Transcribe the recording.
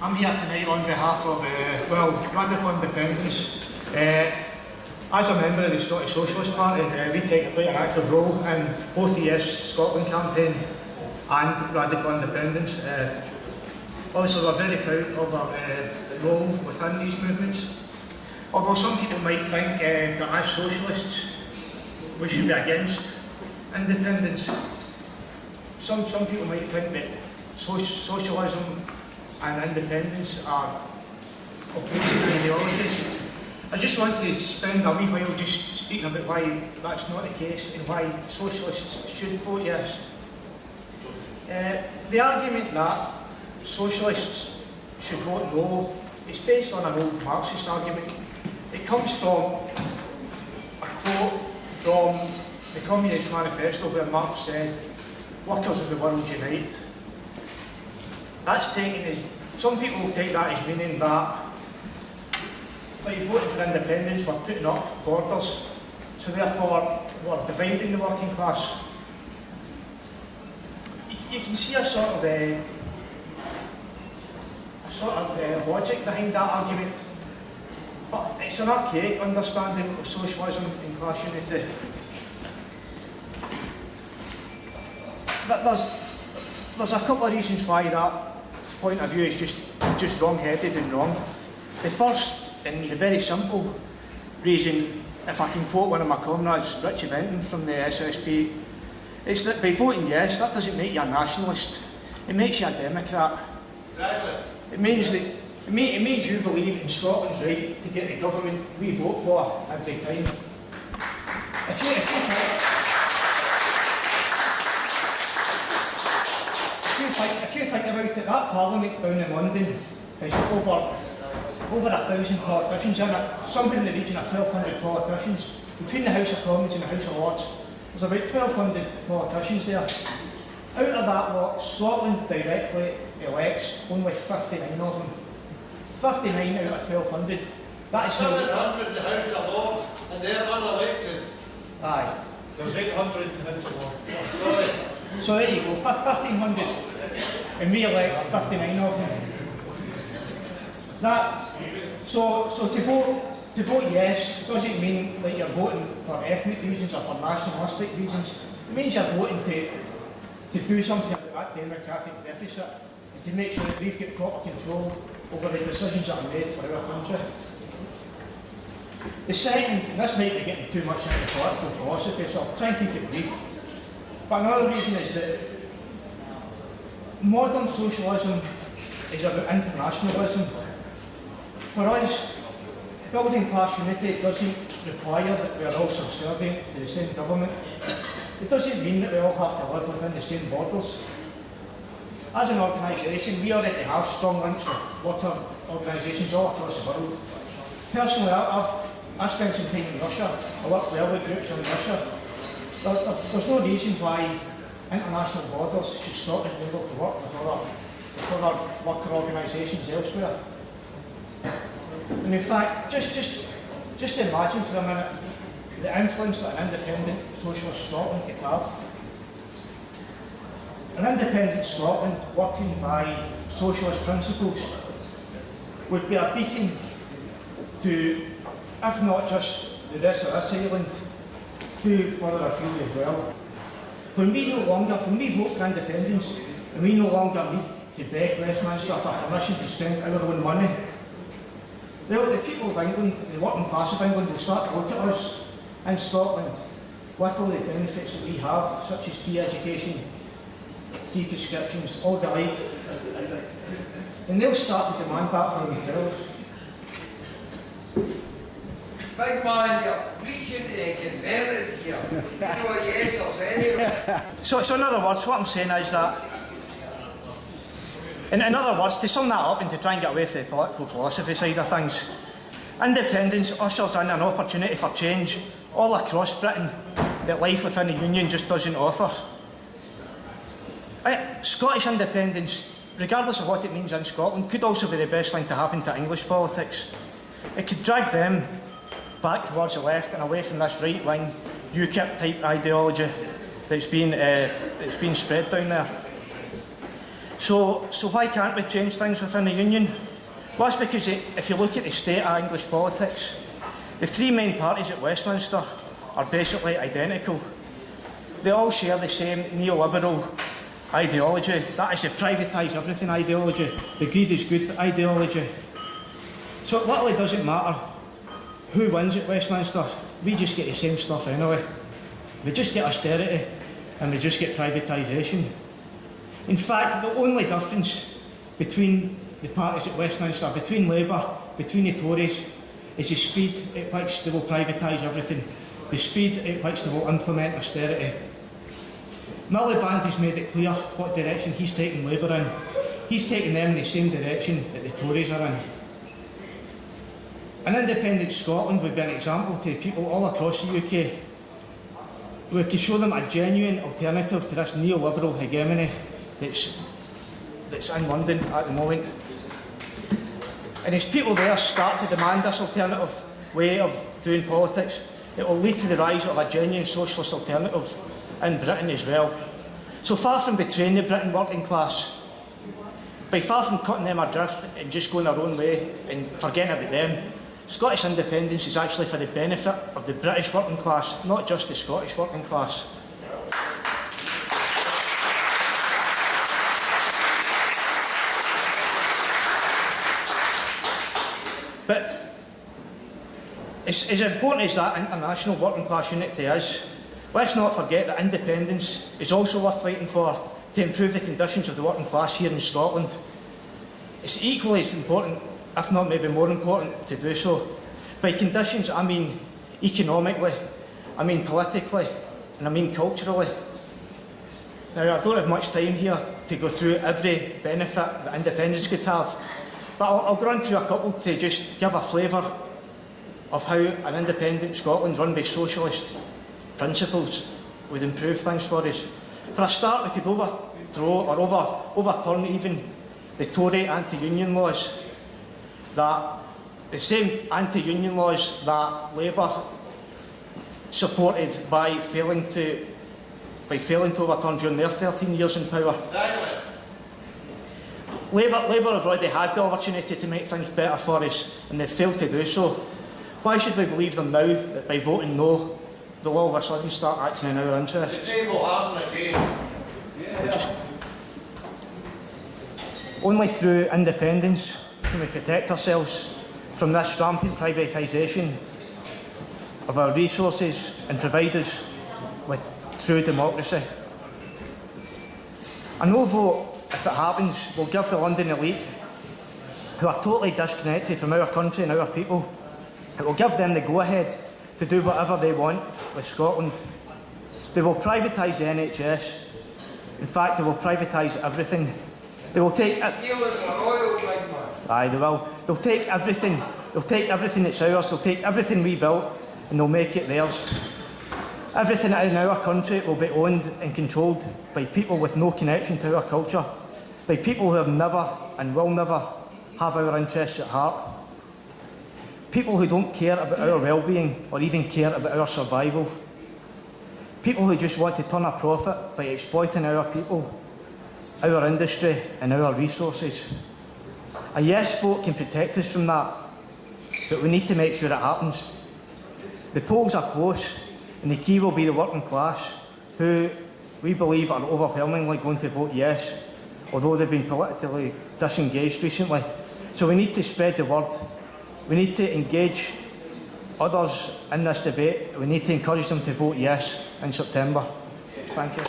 I'm here tonight on behalf of, radical independence. As a member of the Scottish Socialist Party, we take quite an active role in both the Yes Scotland campaign and radical independence. Obviously, we're very proud of our role within these movements. Although some people might think that as socialists, we should be against independence. Some people might think that socialism and independence are opposing ideologies. I just want to spend a wee while just speaking about why that's not the case and why socialists should vote yes. The argument that socialists should vote no is based on an old Marxist argument. It comes from a quote from the Communist Manifesto where Marx said, "Workers of the world unite." That's taken as, some people take that as meaning that by voting for independence we're putting up borders, so therefore we're dividing the working class. You can see a sort of logic behind that argument, but it's an archaic understanding of socialism and class unity. There's a couple of reasons why that point of view is just wrong-headed and wrong. The first, and the very simple reason, if I can quote one of my comrades, Beinn Irbhinn from the SSP, is that by voting yes, that doesn't make you a nationalist. It makes you a democrat. Exactly. It means that it means you believe in Scotland's right to get the government we vote for every time. If you think about it, that Parliament down in London has got over 1,000 politicians in it, something in the region of 1,200 politicians. Between the House of Commons and the House of Lords, there's about 1,200 politicians there. Out of that lot, Scotland directly elects only 59 of them. 59 out of 1,200. That is 700 in the House of Lords, and they're unelected. Aye. There's 800 in the House of Lords. Sorry. So there you go, 1,500, and we elect 59 of them. So to vote yes doesn't mean that you're voting for ethnic reasons or for nationalistic reasons. It means you're voting to do something about that democratic deficit and to make sure that we've got proper control over the decisions that are made for our country. The second, and this might be getting too much into political philosophy, so I'll try and keep it brief. But another reason is that modern socialism is about internationalism. For us, building class unity doesn't require that we are all subservient to the same government. It doesn't mean that we all have to live within the same borders. As an organisation, we already have strong links with worker organisations all across the world. Personally, I've spent some time in Russia. I work with elite groups in Russia. There's no reason why international borders should stop us being able to work with other worker organisations elsewhere. And in fact, just imagine for a minute the influence that an independent socialist Scotland could have. An independent Scotland working by socialist principles would be a beacon to, if not just the rest of this island, to further afield as well. When we vote for independence, and we no longer need to beg Westminster for permission to spend our own money, the people of England, the working class of England, will start to look at us in Scotland with all the benefits that we have, such as free education, free prescriptions, all the like, and they'll start to demand that for themselves. Big man, you're preaching to the converted here. You know what yes or anyway. So in other words, what I'm saying is that, in other words, to sum that up and to try and get away from the political philosophy side of things, independence ushers in an opportunity for change all across Britain that life within the Union just doesn't offer. Scottish independence, regardless of what it means in Scotland, could also be the best thing to happen to English politics. It could drag them back towards the left and away from this right-wing UKIP type ideology that's been spread down there. So why can't we change things within the union? Well, that's because if you look at the state of English politics, the three main parties at Westminster are basically identical. They all share the same neoliberal ideology. That is the privatise everything ideology, the greed is good ideology. So it literally doesn't matter who wins at Westminster, we just get the same stuff anyway. We just get austerity and we just get privatisation. In fact, the only difference between the parties at Westminster, between Labour, between the Tories, is the speed at which they will privatise everything, the speed at which they will implement austerity. Miliband has made it clear what direction he's taking Labour in. He's taking them in the same direction that the Tories are in. An independent Scotland would be an example to people all across the UK. We could show them a genuine alternative to this neoliberal hegemony that's in London at the moment. And as people there start to demand this alternative way of doing politics, it will lead to the rise of a genuine socialist alternative in Britain as well. So far from betraying the Britain working class, by far from cutting them adrift and just going their own way and forgetting about them, Scottish independence is actually for the benefit of the British working class, not just the Scottish working class. But as important as that international working class unity is, let's not forget that independence is also worth fighting for to improve the conditions of the working class here in Scotland. It's equally as important, if not maybe more important, to do so. By conditions, I mean economically, I mean politically, and I mean culturally. Now, I don't have much time here to go through every benefit that independence could have, but I'll run through a couple to just give a flavour of how an independent Scotland run by socialist principles would improve things for us. For a start, we could overthrow or overturn even the Tory anti-union laws, that the same anti-union laws that Labour supported by failing to overturn during their 13 years in power. Exactly. Labour have already had the opportunity to make things better for us, and they've failed to do so. Why should we believe them now that by voting no, they'll all of a sudden start acting in our The interests? same will happen again. Only through independence can we protect ourselves from this rampant privatisation of our resources and provide us with true democracy. A no vote, if it happens, will give the London elite, who are totally disconnected from our country and our people, it will give them the go-ahead to do whatever they want with Scotland. They will privatise the NHS. In fact, they will privatise everything. They will take it. Aye, they will. They'll take everything. They'll take everything that's ours. They'll take everything we built and they'll make it theirs. Everything in our country will be owned and controlled by people with no connection to our culture, by people who have never and will never have our interests at heart. People who don't care about our well-being or even care about our survival. People who just want to turn a profit by exploiting our people, our industry and our resources. A yes vote can protect us from that, but we need to make sure it happens. The polls are close, and the key will be the working class, who we believe are overwhelmingly going to vote yes, although they've been politically disengaged recently. So we need to spread the word. We need to engage others in this debate. We need to encourage them to vote yes in September. Thank you.